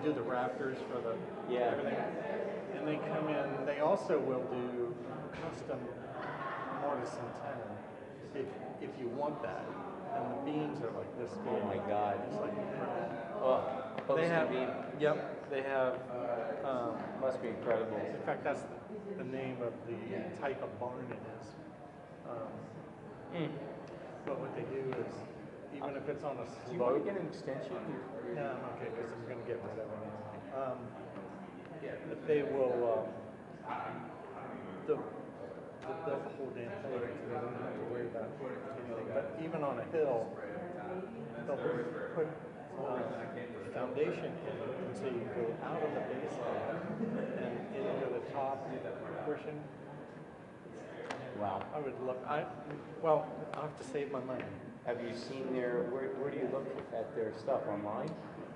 do the rafters for the Yeah. everything, and they come in. They also will do custom mortise and tenon if you want that. And the beams are like this big. Oh my God. It's like incredible. Oh, They have beam. Yep, they have. Must be incredible. In fact, that's the name of the type of barn it is. But what they do is, even if it's on a slope. Do you want to get an extension? No, I'm okay because I'm going to get rid of it anyway. But they will. The whole damn thing. So they don't have to worry about anything. But even on a hill, they'll put foundation in, and so you go out of the base and into the top portion. Wow. I would look. Well, I'll have to save my money. Have you seen where do you look at their stuff online?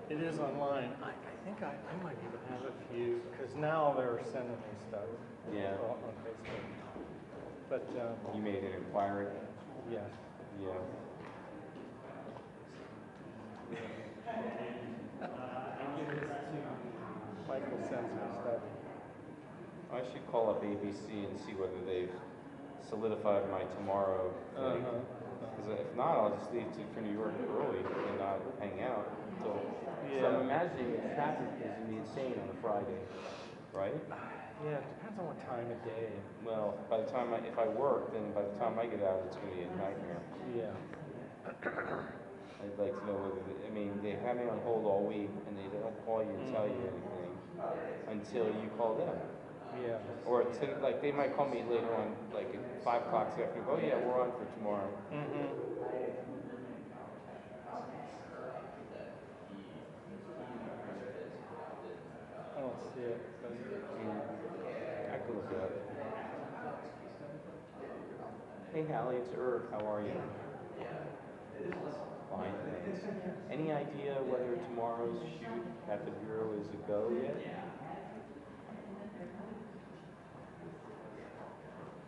It is online. I think I might even have a few, because now they're sending me stuff. Yeah. On Facebook. But you made an inquiry? Yes. Yeah. Michael sends me stuff. I should call up ABC and see whether they've solidified my tomorrow thing. Because if not, I'll just leave for New York early and not hang out until. So I'm imagining the traffic is going to be insane on a Friday, right? Yeah, it depends on what time of day. Well, by the time if I work, then by the time I get out, it's going to be a nightmare. Yeah. I'd like to know whether, they have me on hold all week, and they don't call you and tell you anything until you call them. Yeah. Or like they might call me later on, like at 5 o'clock this afternoon. Oh yeah, we're on for tomorrow. I don't see it. I could look it up. Hey Hallie, it's Irv. How are you? Fine, thanks. Any idea whether tomorrow's shoot at the Bureau is a go yet?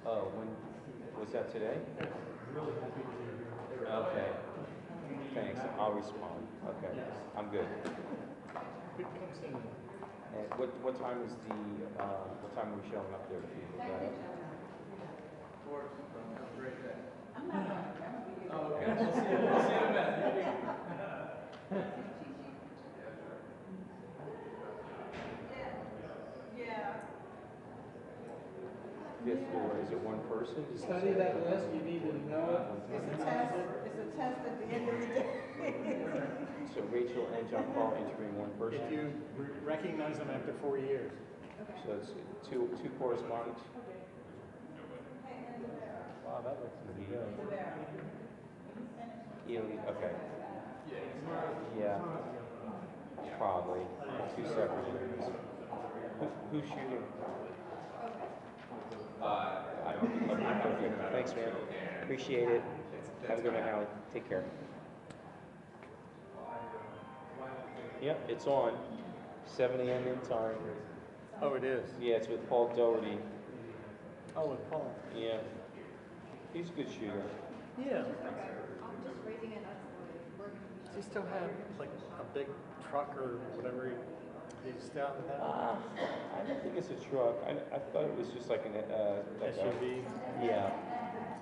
Oh, when was that today? Okay. Thanks. I'll respond. Okay. I'm good. And what time is what time are we showing up there? Do you look that up? Okay. We'll see you in a minute. Yes, is it one person? Study that list, you need to know it. It's a test at the end of the day. So Rachel and John Paul interviewing one person? If you recognize them after 4 years. So it's two correspondents? Wow, that looks pretty good. Okay. Yeah. Probably. 2 separate interviews. Who's shooting? I don't know. Okay. Thanks, man. Appreciate it. Have a good night, Hallie. Take care. Yep, it's on. 7 a.m. in time. Oh, it is? Yeah, it's with Paul Doherty. Oh, with Paul. Yeah. He's a good shooter. Yeah. I'm just raising it up. Does he still have like a big truck or whatever he's down with that? I don't think it's a truck. I thought it was just like an like SUV? Yeah,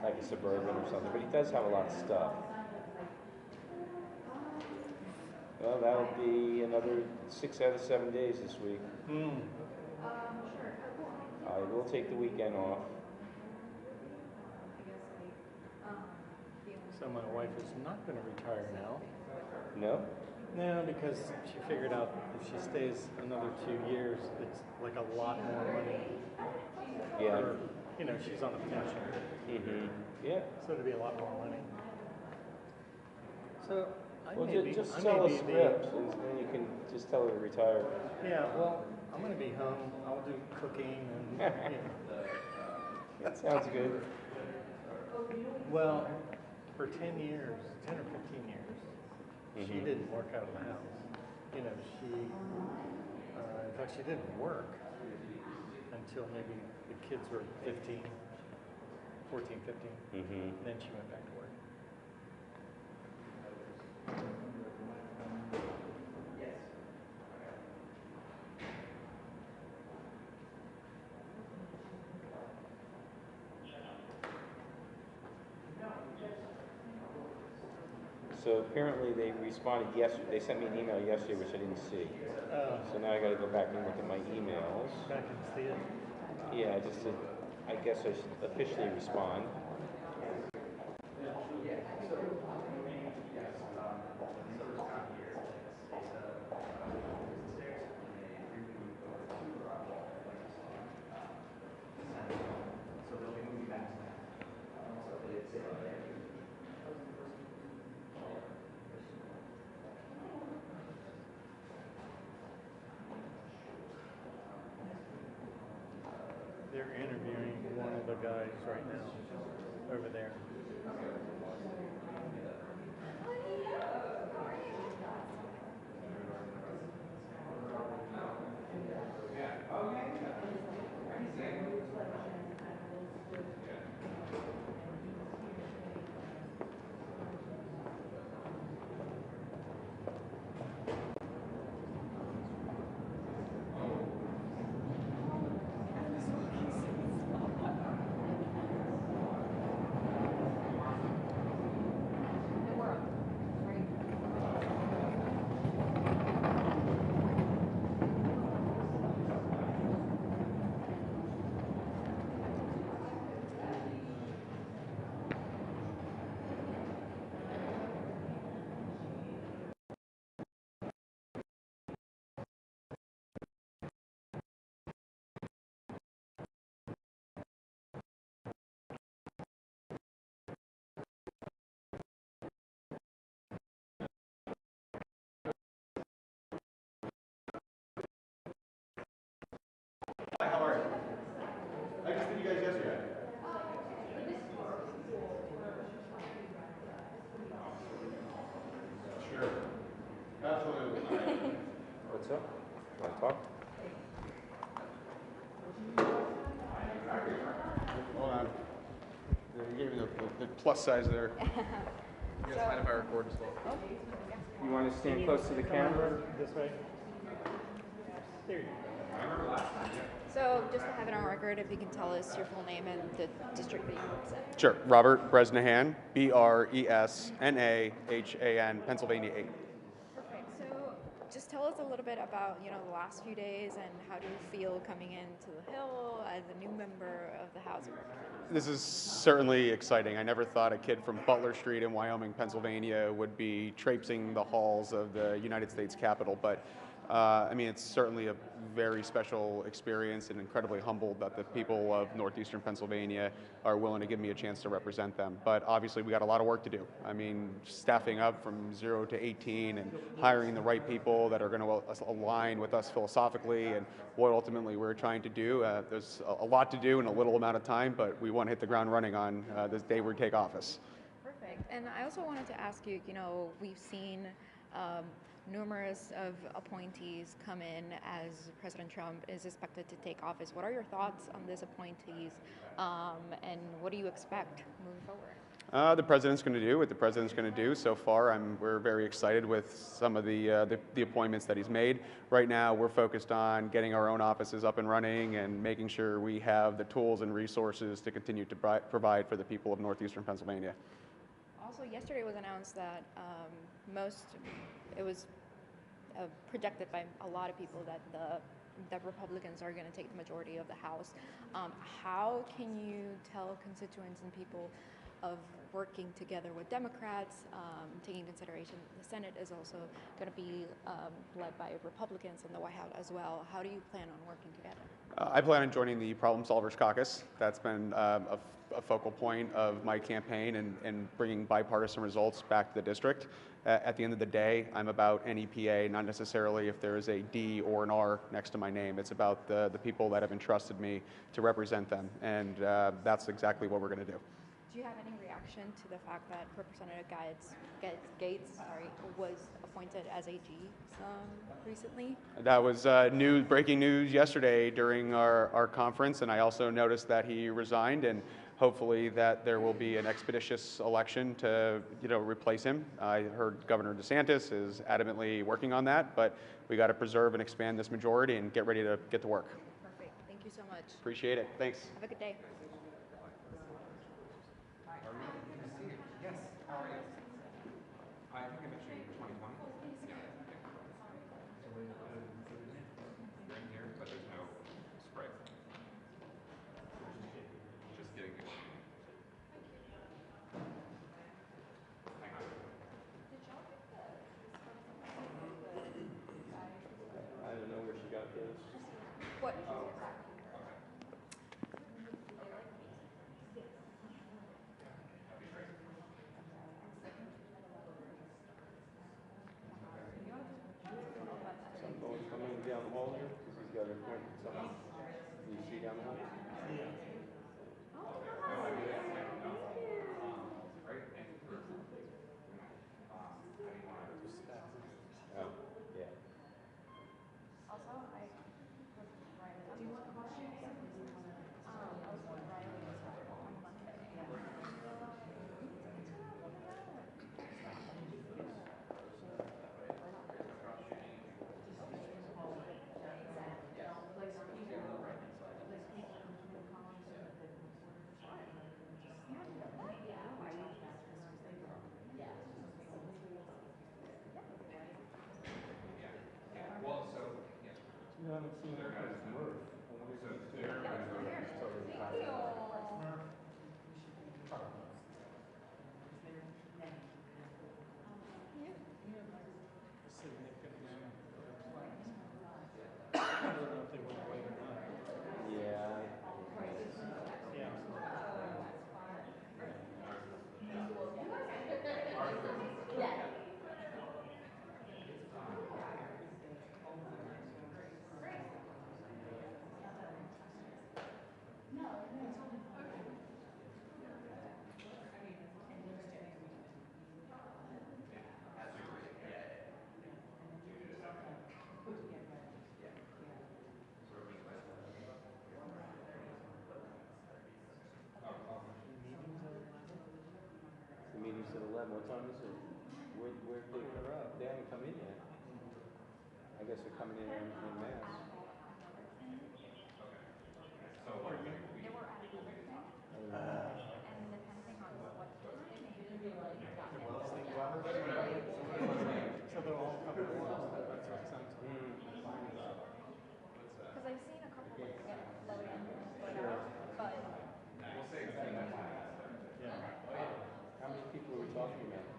like a Suburban or something. But he does have a lot of stuff. Well, that'll be another 6 out of 7 days this week. Sure. I will take the weekend off. So my wife is not going to retire now. No? No, because she figured out if she stays another 2 years, it's like a lot more money. Yeah. Or, she's on a pension. Mm-hmm. Yeah. So it'll be a lot more money. So just tell us scripts, and then you can just tell her to retire. Yeah, well, I'm going to be home. I'll do cooking and, That sounds good. Well, for 10 years, 10 or 15 years, she didn't work out of the house. In fact, she didn't work until maybe the kids were 15, 14, 15. Then she went back to work. So apparently they responded yesterday. They sent me an email yesterday, which I didn't see. So now I got to go back and look at my emails. Back and see it. Yeah, just to, I guess I should officially respond. They're interviewing one of the guys right now over there. Hi, how are you? I just did you guys yesterday. Sure. Absolutely. What's up? Want to talk? Hold on. You gave me the plus size there. You guys mind if I record as well? You want to stand close to the camera? This way. There you go. So just to have it on record, if you can tell us your full name and the district that you represent. Sure. Robert Bresnahan, Bresnahan, Pennsylvania 8. Perfect. So just tell us a little bit about, the last few days and how do you feel coming into the Hill as a new member of the House of Representatives? This is certainly exciting. I never thought a kid from Butler Street in Wyoming, Pennsylvania would be traipsing the halls of the United States Capitol, but it's certainly a very special experience and incredibly humbled that the people of northeastern Pennsylvania are willing to give me a chance to represent them. But obviously we got a lot of work to do. Staffing up from 0 to 18 and hiring the right people that are going to align with us philosophically and what ultimately we're trying to do. There's a lot to do in a little amount of time, but we want to hit the ground running on this day we take office. Perfect. And I also wanted to ask you, we've seen numerous of appointees come in as President Trump is expected to take office. What are your thoughts on these appointees, and what do you expect moving forward? The president's going to do what the president's going to do. So far, we're very excited with some of the appointments that he's made. Right now, we're focused on getting our own offices up and running and making sure we have the tools and resources to continue to provide for the people of northeastern Pennsylvania. Also, yesterday it was announced that it was projected by a lot of people that that Republicans are going to take the majority of the House. How can you tell constituents and people of working together with Democrats, taking consideration the Senate is also going to be led by Republicans in the White House as well? How do you plan on working together? I plan on joining the Problem Solvers Caucus. That's been a focal point of my campaign and bringing bipartisan results back to the district. At the end of the day, I'm about NEPA, not necessarily if there is a D or an R next to my name. It's about the people that have entrusted me to represent them, and that's exactly what we're going to do. Do you have any reaction to the fact that Representative Gates was appointed as AG recently? That was breaking news yesterday during our conference, and I also noticed that he resigned, and hopefully that there will be an expeditious election to replace him. I heard Governor DeSantis is adamantly working on that, but we got to preserve and expand this majority and get ready to get to work. Perfect. Thank you so much. Appreciate it. Thanks. Have a good day. Hi, What? Someone coming down the hall here, because he's got an appointment with someone. Can you see down the hall? Yeah. Oh, yeah. Also, I was writing. Do you want questions? I was writing on Monday. No, I haven't seen that kind of Smurf. I wonder if he's there. He's totally fine. I don't know if they went away or not. Yeah. Yeah. The meeting's at 11. What time is it? Where they haven't come in yet. I guess they're coming in mass. So they're all coming at once. That's what it sounds like. Because I've seen a couple of them get low end but Yeah. How many people are we talking about?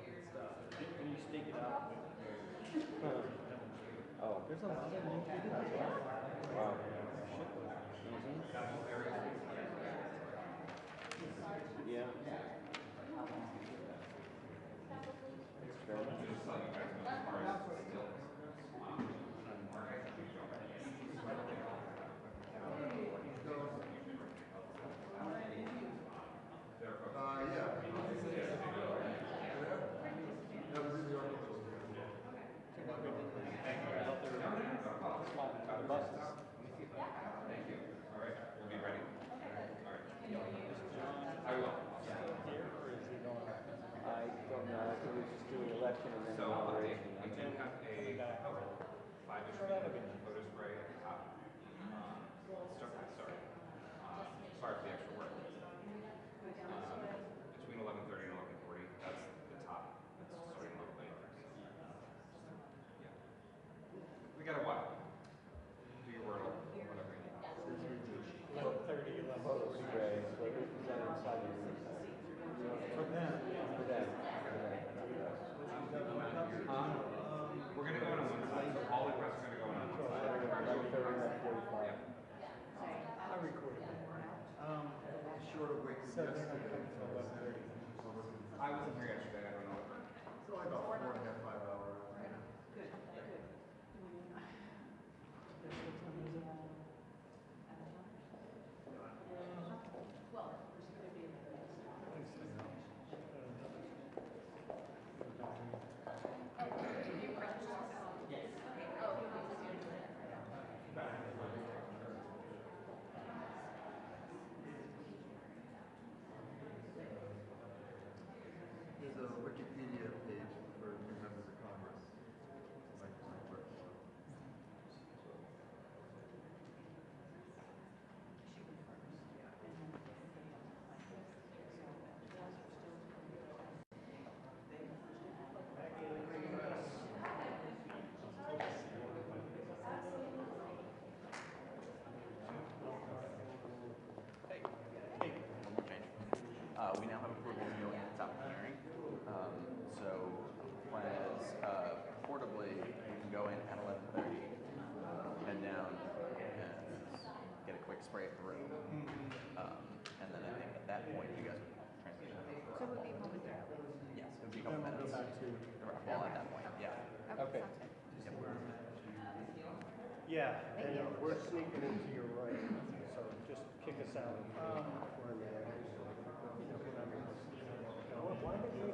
When you stake it out. Oh. There's a lot of new people. Wow. Yeah. Fair enough. The buses. I will. I don't know. I think we're just doing the election and then inauguration. We do have a 5-ish photo spray at the top. Sorry. Sorry for the extra work. Between 11:30 and 11:40, that's the top. That's starting a little late. Yeah. We got a while. Do your wordle, whatever you need. 11:30, Photo spray, so who's that inside the room? For them. For them. We're going to go in on one side. So all the requests are going to go in on one side. 11:30, 11:45. I recorded it. So they're not coming till 11:30. I wasn't here yesterday. I don't know. So like about 4.5, 5 hours. There's a Wikipedia page for new members of Congress. Like, We now have approval to go into the top of the hearing. So plan is portably, you can go in at 11:30, head down, and spray it through. And then I think at that point you guys would transmit it. So it would be momentarily. Yes, it would be a Then couple we'll go minutes. back to, Well, at that point, yeah. Okay. Okay. Sounds good. yeah, and we're sneaking into your right, so just kick us out. When, why did we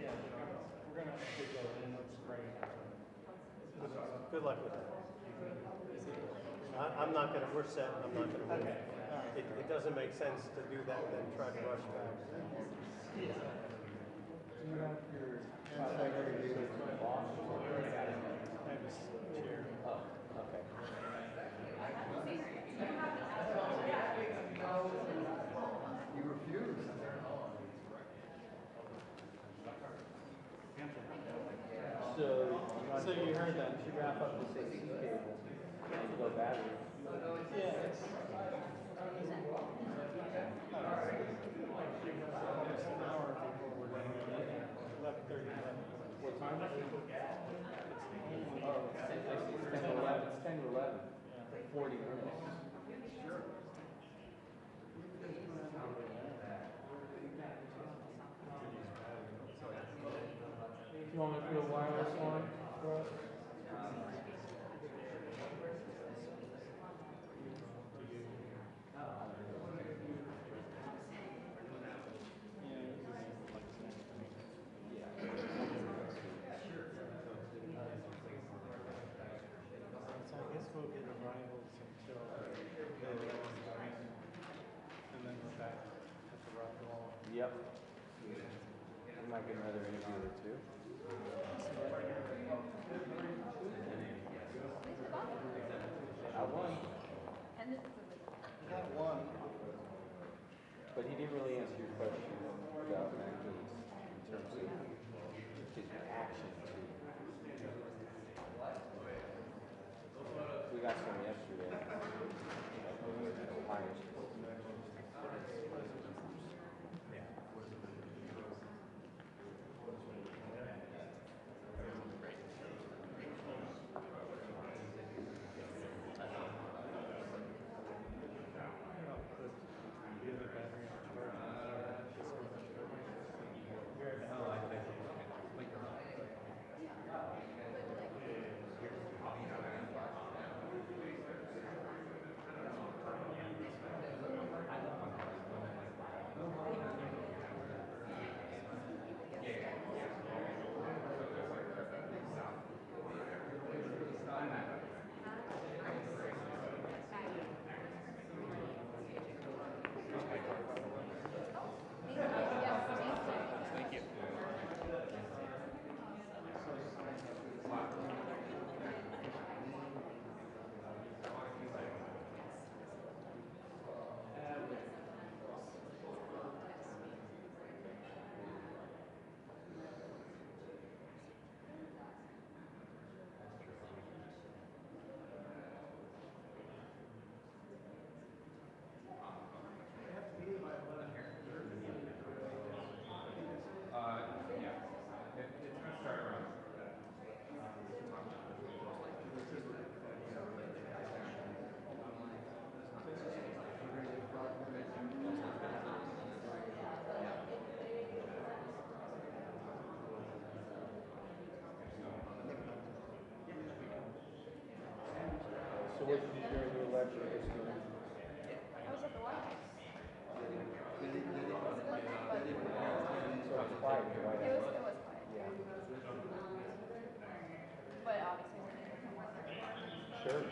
yeah, we're gonna have to go in and spray it. Good luck with that. I'm not gonna, we're set, I'm not gonna move. It doesn't make sense to do that and then try to rush back. Do you have your secretary boss? I have a chair. Oh, okay. You refuse. So you heard that. You should wrap up this AC cable and go battery. Yeah, it's almost an hour before we're done. 11:30. What time is it? Oh, it's 10 to 11. It's 10 to 11. 40 minutes. You want me to put a wireless line for us? So I guess we'll get arrivals until and then we're back at the rock wall. Yep. We might get another interview or two. I won. And this is We have one. But he didn't really answer your question about MAGAs in terms of his reaction to. We got some yesterday. Ohio. So what did you do in your lecture this morning? I was at the White House. So it's quiet, right? It was quiet. Yeah. But obviously we're able to work there. Sure.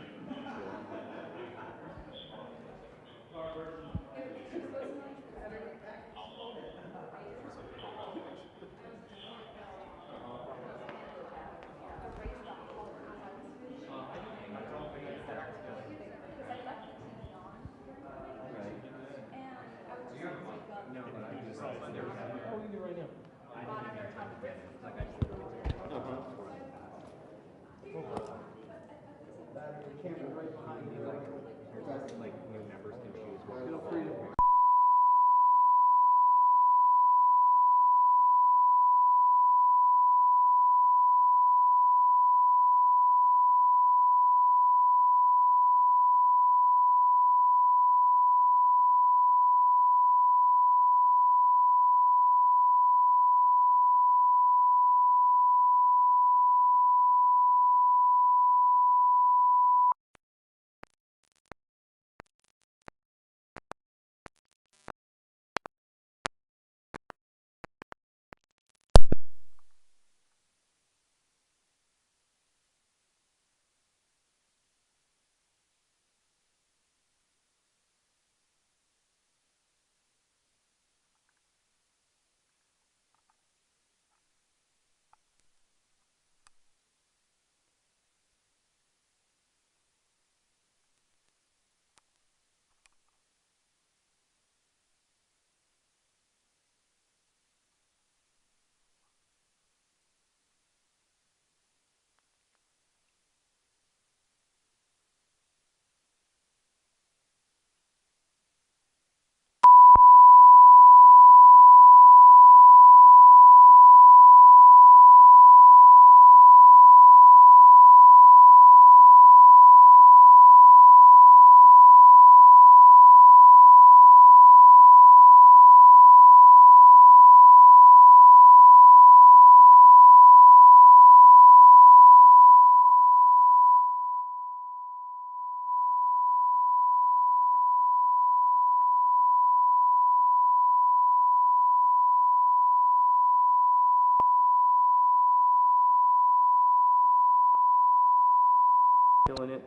killing it.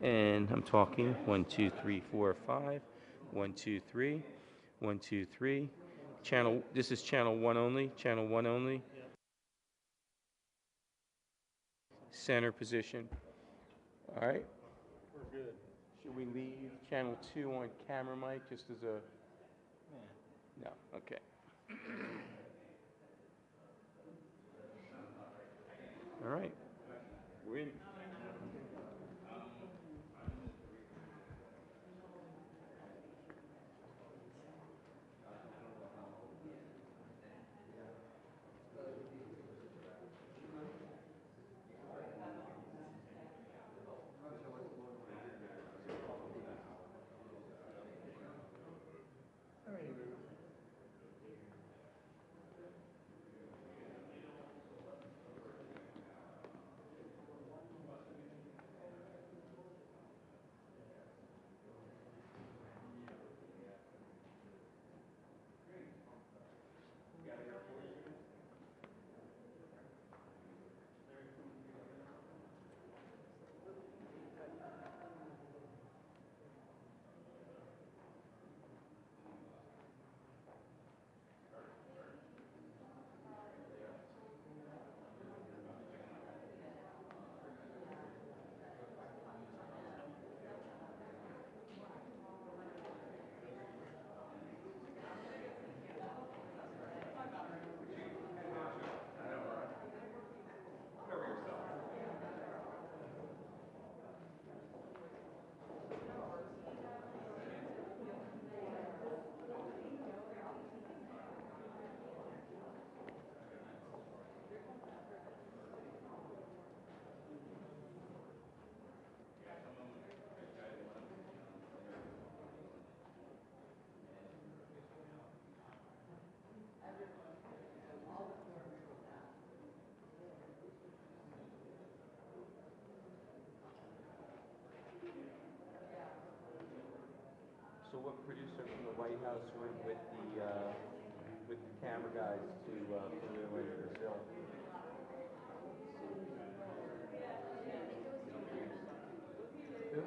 And I'm talking 1, 2, 3, 4, 5. 1, 2, 3. 1, 2, 3. Channel. This is channel 1 only. Channel 1 only. Center position. All right. We're good. Should we leave channel 2 on camera mic just as a? No. Okay. All right. We're in. So what producer from the White House went with the camera guys to Peru and Brazil? Who?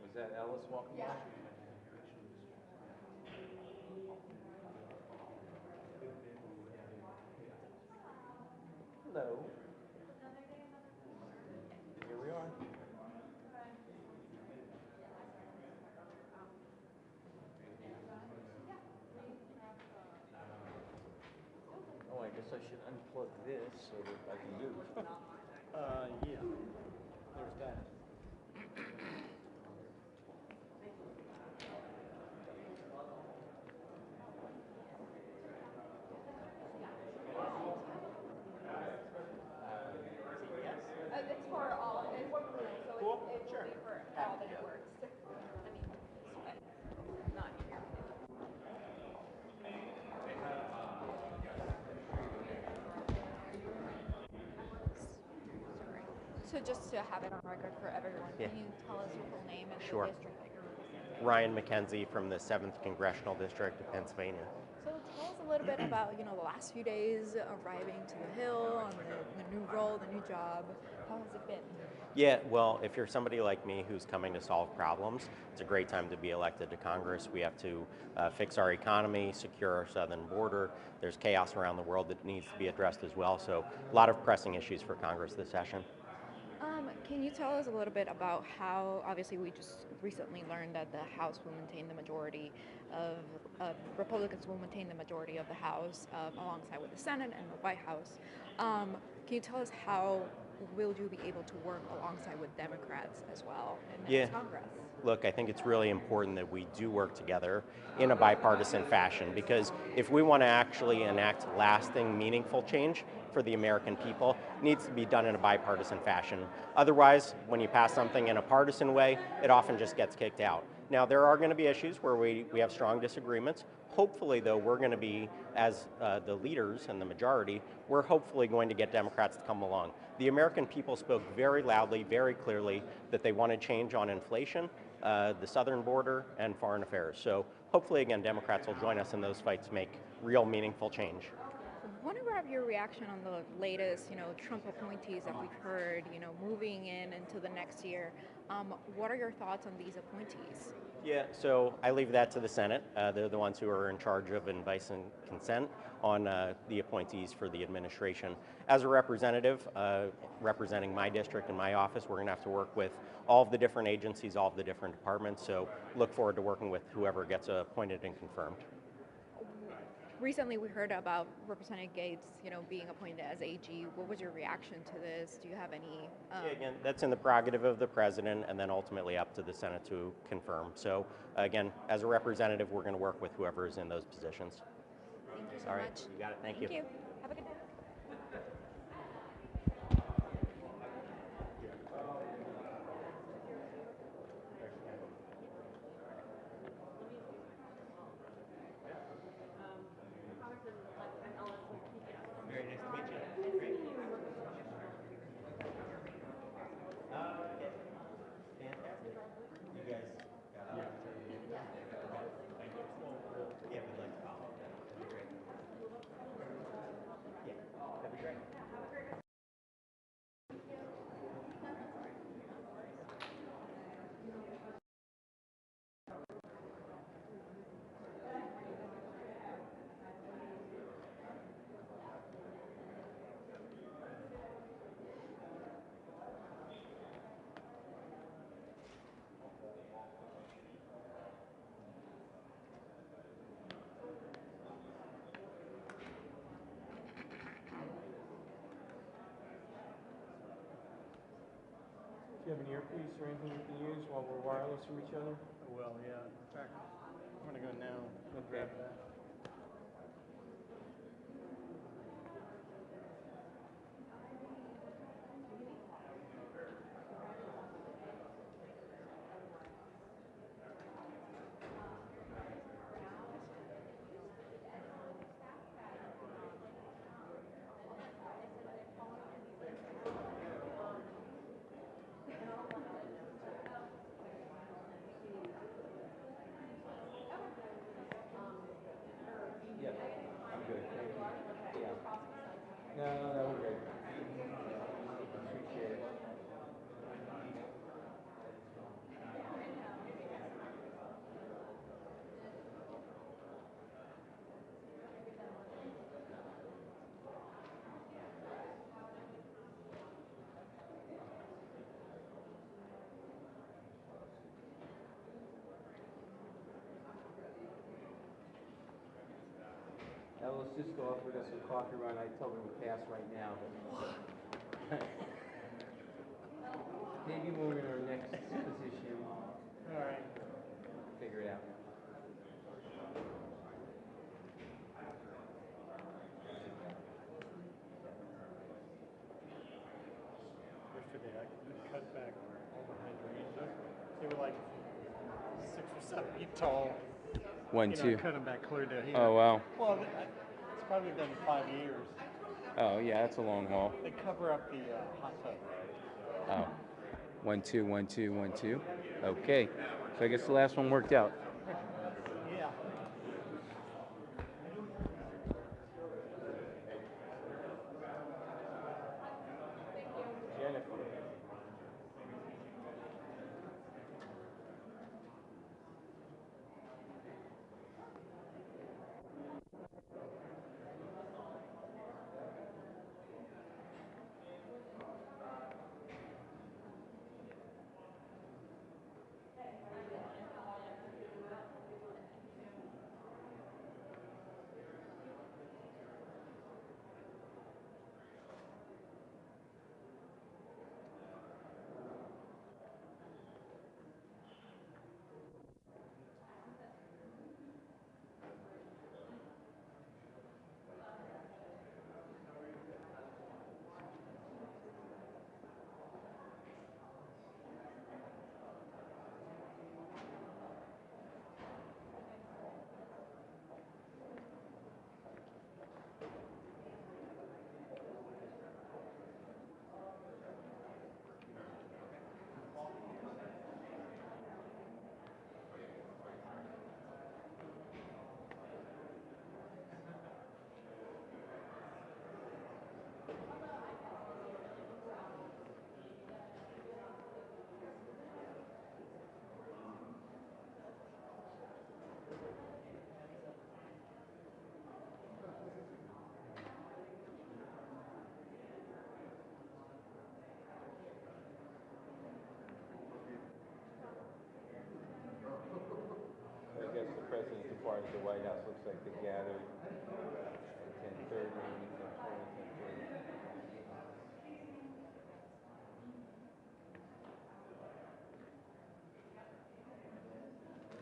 Was that Ellis walking by? Hello. Here we are. Oh, I guess I should unplug this so that I can move. Yeah. There's that. It's for all, it's, so Cool. it will Sure. be for all the networks. I mean, not here. Sorry. So just to have it on record for everyone, Yeah. can you tell us your full name and Sure. the district that you're representing? Ryan McKenzie from the 7th Congressional District of Pennsylvania. So tell us a little bit about, the last few days arriving to the Hill, on the new role, the new job. How has it been? Yeah, well, if you're somebody like me who's coming to solve problems, it's a great time to be elected to Congress. We have to fix our economy, secure our southern border. There's chaos around the world that needs to be addressed as well. So a lot of pressing issues for Congress this session. Can you tell us a little bit about how, obviously we just recently learned that the House will maintain the majority of Republicans will maintain the majority of the House alongside with the Senate and the White House. Can you tell us how will you be able to work alongside with Democrats as well in the Congress? Look, I think it's really important that we do work together in a bipartisan fashion, because if we want to actually enact lasting, meaningful change for the American people, it needs to be done in a bipartisan fashion. Otherwise, when you pass something in a partisan way, it often just gets kicked out. Now, there are going to be issues where we have strong disagreements. Hopefully, though, we're going to be, as the leaders and the majority, we're hopefully going to get Democrats to come along. The American people spoke very loudly, very clearly, that they wanted change on inflation, the southern border, and foreign affairs. So hopefully, again, Democrats will join us in those fights to make real meaningful change. I want to grab your reaction on the latest, Trump appointees that we've heard, moving into the next year. What are your thoughts on these appointees? Yeah, so I leave that to the Senate. They're the ones who are in charge of advice and consent on the appointees for the administration. As a representative, representing my district and my office, we're going to have to work with all of the different agencies, all of the different departments, so look forward to working with whoever gets appointed and confirmed. Recently, we heard about Representative Gates, being appointed as AG. What was your reaction to this? Do you have any? Yeah, again, that's in the prerogative of the president, and then ultimately up to the Senate to confirm. So, again, as a representative, we're going to work with whoever is in those positions. Thank you so All much. right, you got it. Thank you. Thank you. Have a good day. Very nice to meet you. Great. Okay. Fantastic. You guys got it? Yeah. Okay. Thank you. Yeah, we'd like to follow up. That'd be great. Yeah, that'd be great. Do you have an earpiece or anything you can use while we're wireless from each other? Well, yeah. In fact, I'm gonna go now. Go grab that. Yeah, I'm good. Thank you. Yeah. No, we're good. Appreciate it. Now, Cisco offered us a coffee run. I told him to pass right now, but maybe when we're in our next position, All right. figure it out. Yesterday, I cut back all the hydrangeas. They were like 6 or 7 feet tall. 1, 2. Cut them back clear to here. Oh, wow. Well, it's probably been 5 years. Oh, yeah, that's a long haul. They cover up the hot tub. Oh. 1, 2, 1, 2, 1, 2. Okay. So I guess the last one worked out. Yeah. Jennifer. part of the White House looks like they gathered at 10:30, 10:20, 10:30.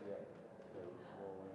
Yeah, so rolling.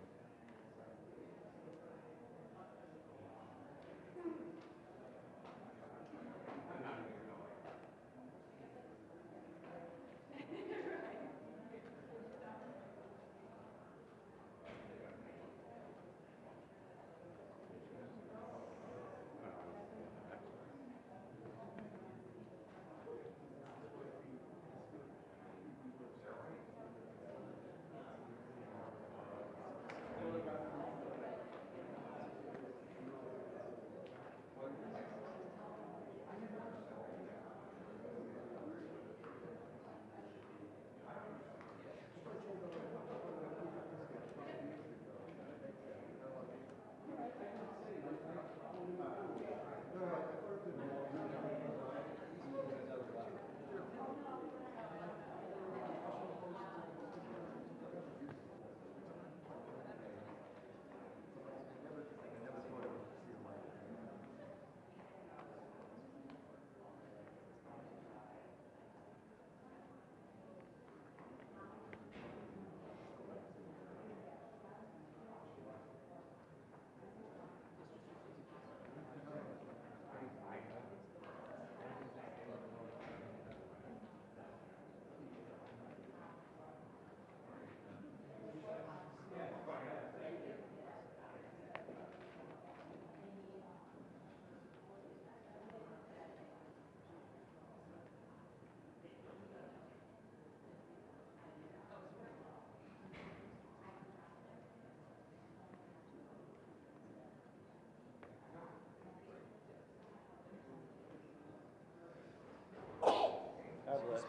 God bless.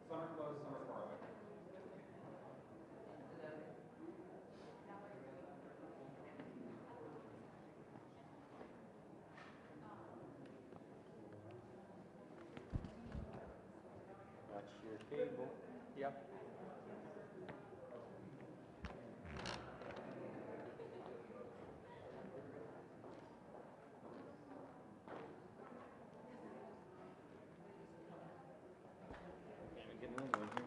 Summer close, summer parlay. Watch your cable. Yep. Get in there, would you?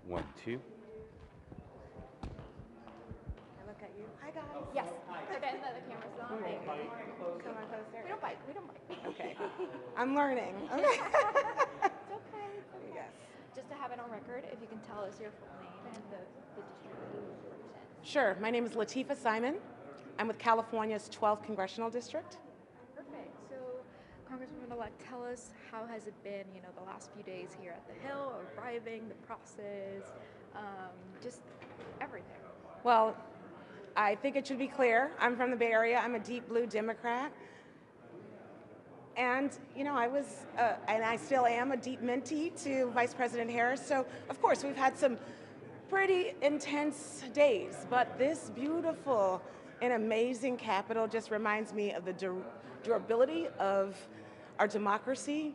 1, 2. I look at you. Hi, guys. Yes. Okay, the camera's on. Thank you. Someone closer. We don't bite. We don't bite. Okay. I'm learning. Okay. It's okay. It's okay. Yes. Just to have it on record, if you can tell us your full name and the district that you represent. Sure. My name is Latifa Simon. I'm with California's 12th Congressional District. Perfect. So, Congresswoman-elect, tell us how has it been, the last few days here at the Hill, arriving, the process, just everything. Well, I think it should be clear. I'm from the Bay Area. I'm a deep blue Democrat. And, I was, and I still am a deep mentee to Vice President Harris. So, of course, we've had some pretty intense days. But this beautiful and amazing Capitol just reminds me of the durability of our democracy.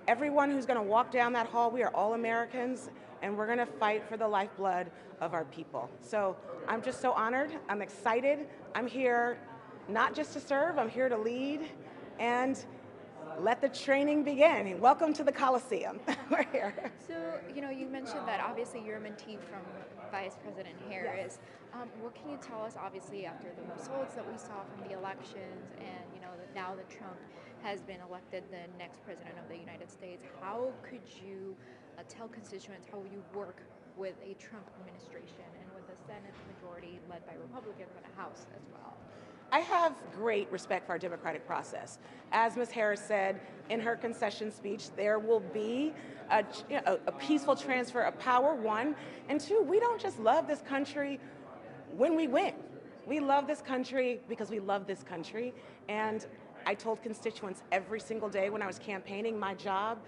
Everyone who's going to walk down that hall, we are all Americans, and we're going to fight for the lifeblood of our people. So I'm just so honored. I'm excited. I'm here not just to serve, I'm here to lead, and let the training begin. Welcome to the Coliseum. We're here. So, you mentioned that obviously you're a mentee from Vice President Harris. Yes. What can you tell us, obviously, after the results that we saw from the elections and, that now that Trump has been elected the next president of the United States, how could you tell constituents how you work with a Trump administration and with the Senate majority led by Republicans and a House as well? I have great respect for our democratic process. As Ms. Harris said in her concession speech, there will be a peaceful transfer of power, one, and two, we don't just love this country when we win. We love this country because we love this country, and I told constituents every single day when I was campaigning, my job,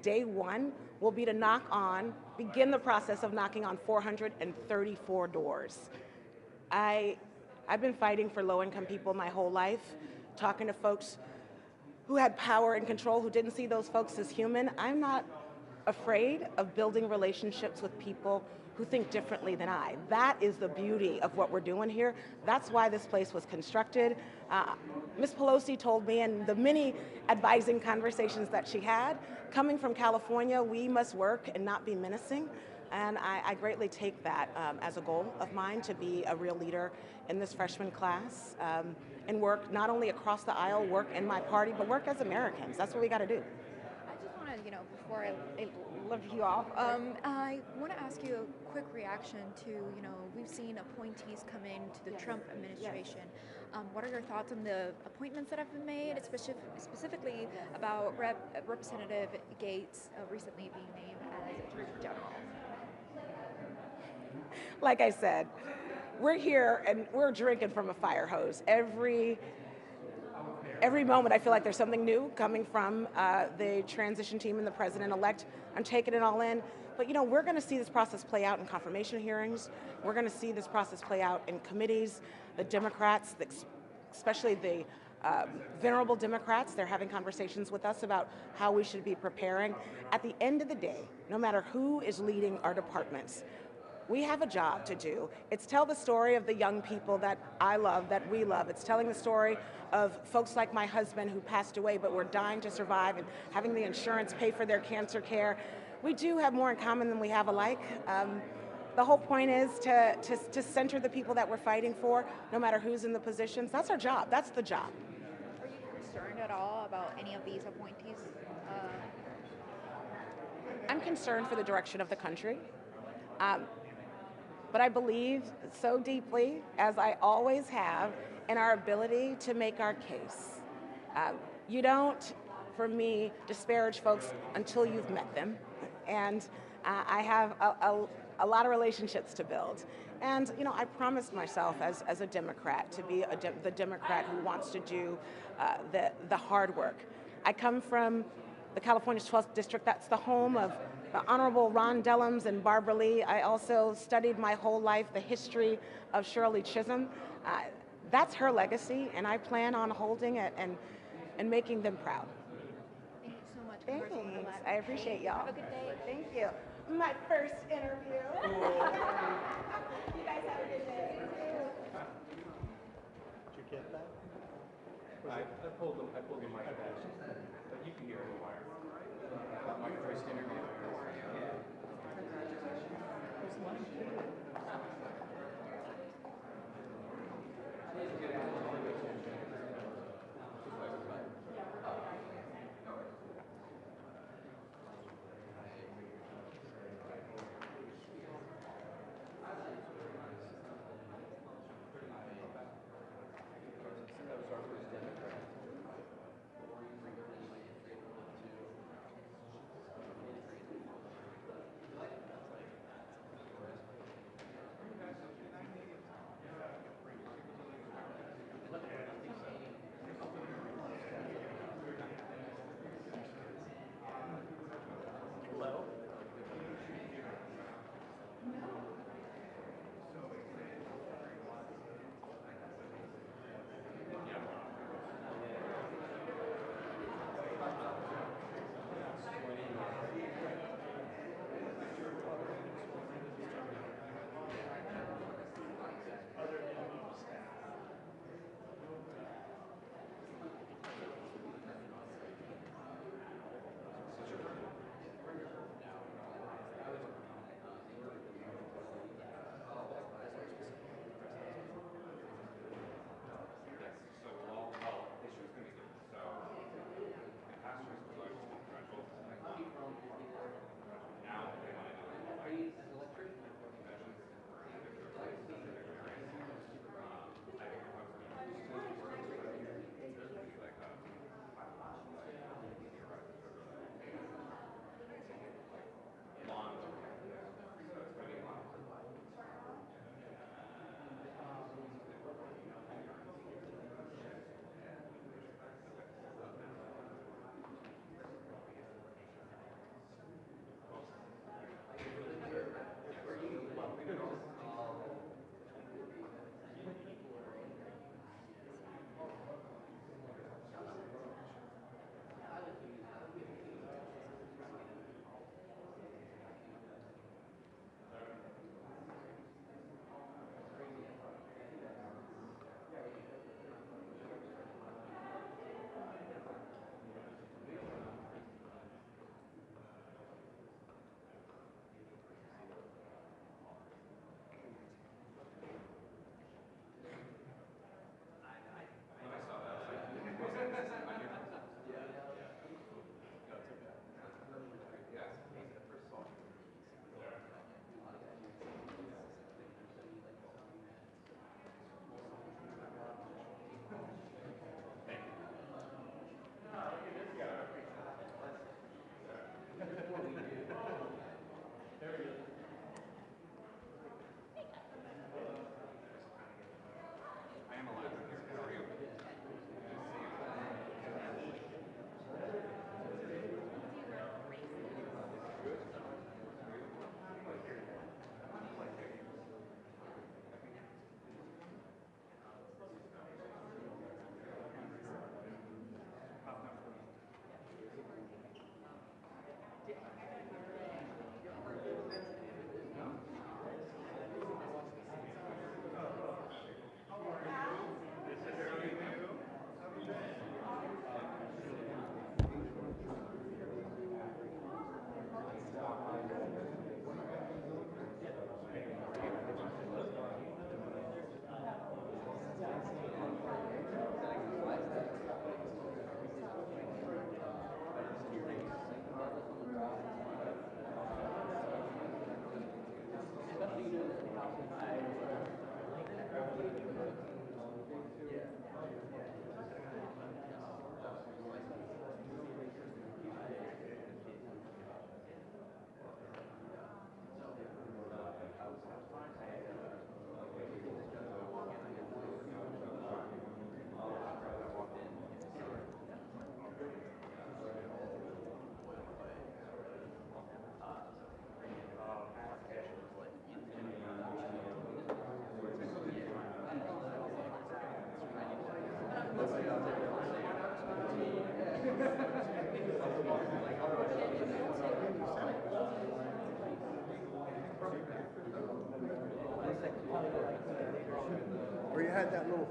day one, will be to begin the process of knocking on 434 doors. I've been fighting for low-income people my whole life, talking to folks who had power and control, who didn't see those folks as human. I'm not afraid of building relationships with people who think differently than I. That is the beauty of what we're doing here. That's why this place was constructed. Ms. Pelosi told me in the many advising conversations that she had, coming from California, we must work and not be menacing. And I greatly take that as a goal of mine, to be a real leader in this freshman class and work not only across the aisle, work in my party, but work as Americans. That's what we got to do. I just want to, before I lift you off, I want to ask you a quick reaction to, we've seen appointees come into the Trump administration. Yes. What are your thoughts on the appointments that have been made, specifically about Representative Gates recently being named as Attorney General? Like I said, we're here and we're drinking from a fire hose. Every moment I feel like there's something new coming from the transition team and the president-elect. I'm taking it all in. But we're going to see this process play out in confirmation hearings. We're going to see this process play out in committees. The Democrats, especially the venerable Democrats, they're having conversations with us about how we should be preparing. At the end of the day, no matter who is leading our departments, we have a job to do. It's tell the story of the young people that I love, that we love. It's telling the story of folks like my husband who passed away but were dying to survive and having the insurance pay for their cancer care. We do have more in common than we have alike. The whole point is to center the people that we're fighting for, no matter who's in the positions. That's our job. That's the job. Are you concerned at all about any of these appointees? I'm concerned for the direction of the country. But I believe so deeply, as I always have, in our ability to make our case. You don't, for me, disparage folks until you've met them. And I have a lot of relationships to build. And I promised myself as a Democrat to be the Democrat who wants to do the hard work. I come from the California's 12th District. That's the home of the Honorable Ron Dellums and Barbara Lee. I also studied my whole life the history of Shirley Chisholm. That's her legacy, and I plan on holding it and making them proud. Thank you so much. Thanks. I appreciate y'all. Have a good day. Thank you. My first interview. You guys have a good day. Did you get that? I pulled the mic back, but you can hear it. My first interview.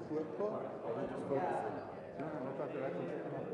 flip book? Or they're just focusing? No, I thought they're actually picking up.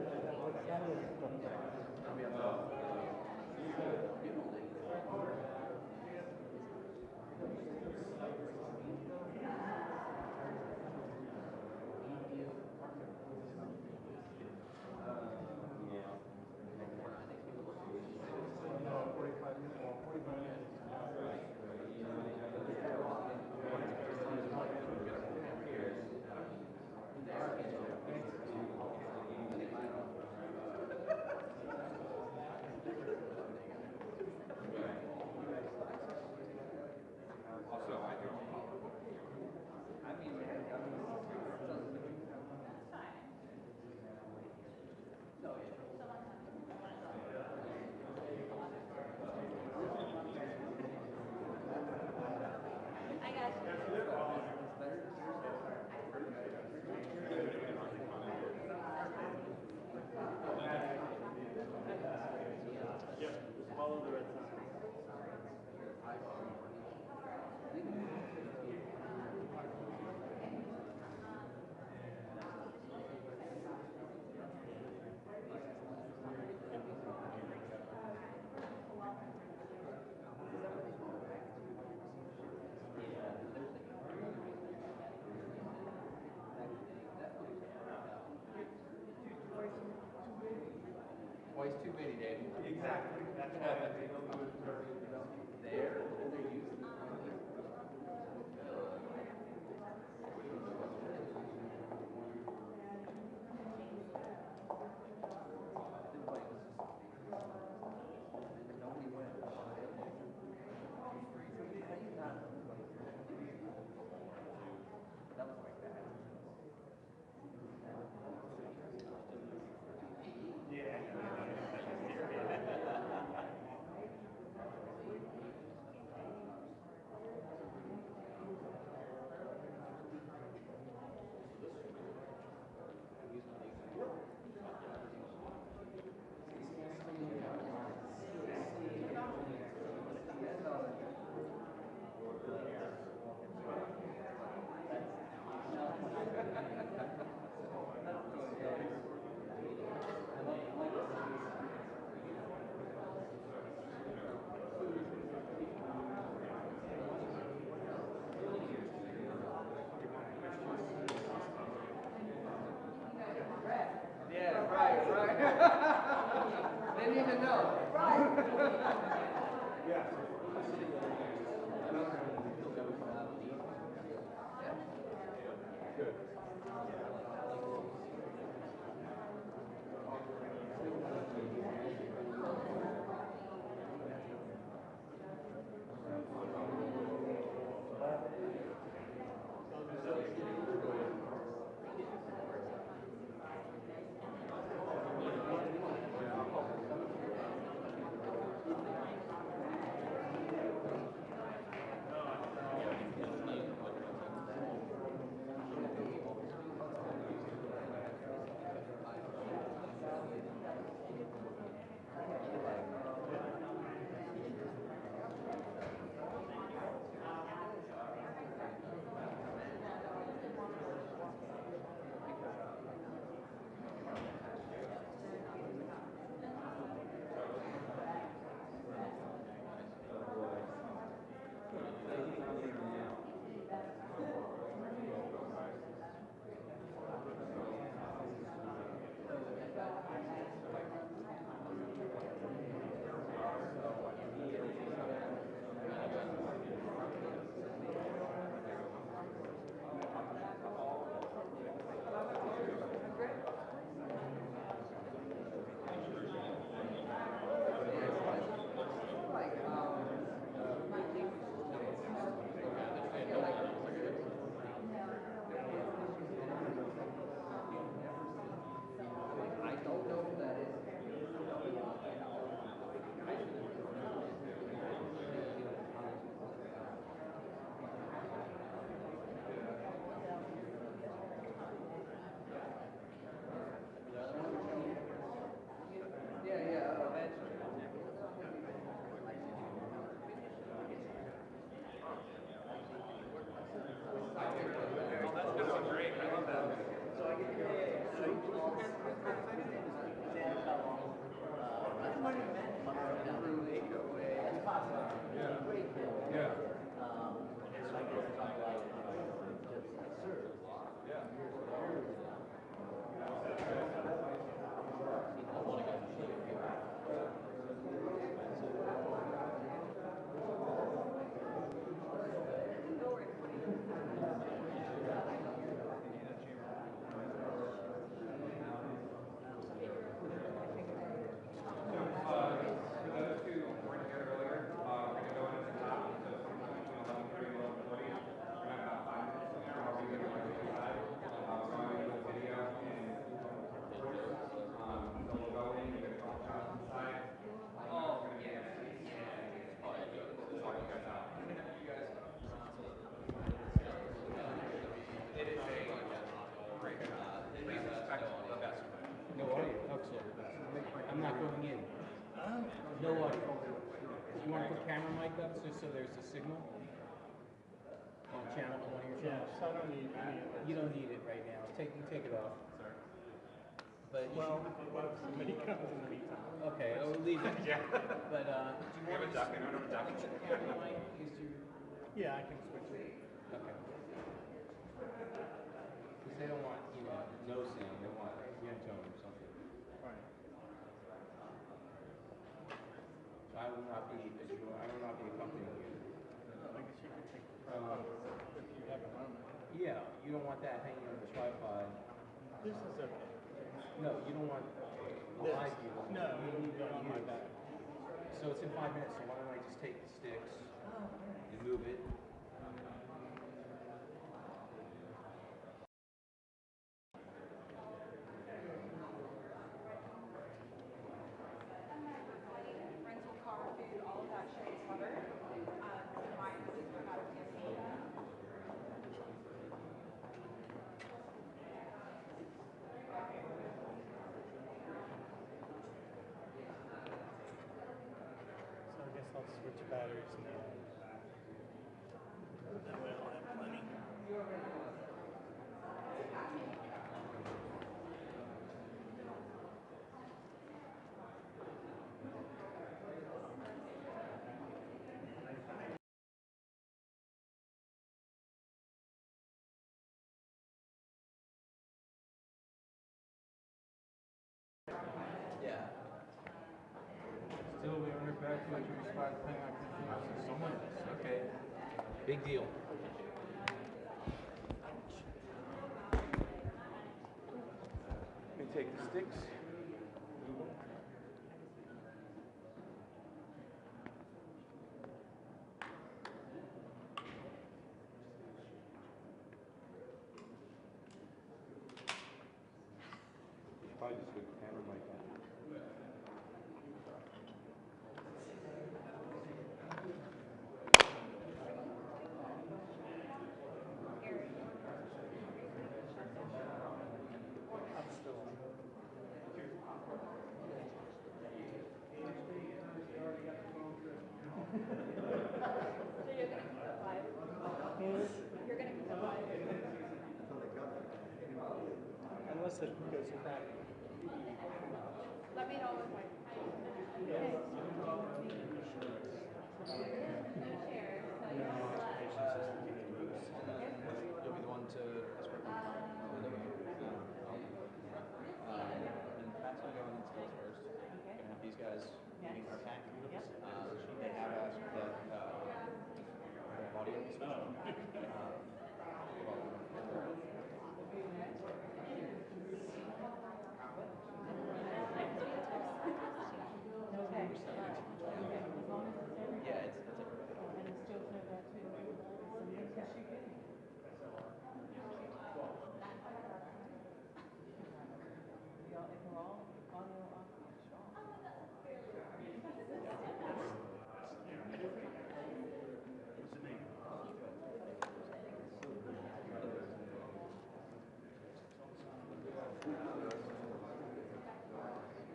Twice too many, Dave. Exactly. That's why there. No audio. You want to put camera mic up just so there's a signal on channel on one of your channels? So I don't need any of You don't need it right now. Take it off. But well, what if somebody comes in the meantime? okay, I'll leave it. Yeah. But do you want a duck? You know what a duck is? camera mic? Is your Yeah, I can switch it. okay? Because they don't want no sound. They want ringtone or something. Right. So I will not be accompanying you. I guess you can take the tripod if you have a moment. Yeah, you don't want that hanging on the tripod. This is okay. No, you don't want This. live view. No, you need not on my use. back. So it's in 5 minutes, so why don't I just take the sticks and move it? Rental car, food, all of that shit is covered. Mine is not a campaign. So I guess I'll switch batteries now. That way I'll have plenty. Yeah. Still, we earn it back to what you respond to paying our someone else. Okay. Big deal. Let me take the sticks. Probably just with the camera mic on. I'm still on. Unless it goes crack. Let me know if You'll be the one to escort them. And Pat's gonna go in and skills first. Gonna have these guys meeting our pack. They have asked that the audio be switched on. Yeah, it's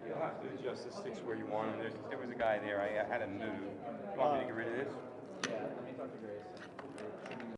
You'll have to adjust the sticks where you want them. There was a guy there. I had to move. You want me to get rid of this? yeah, let me talk to Grace.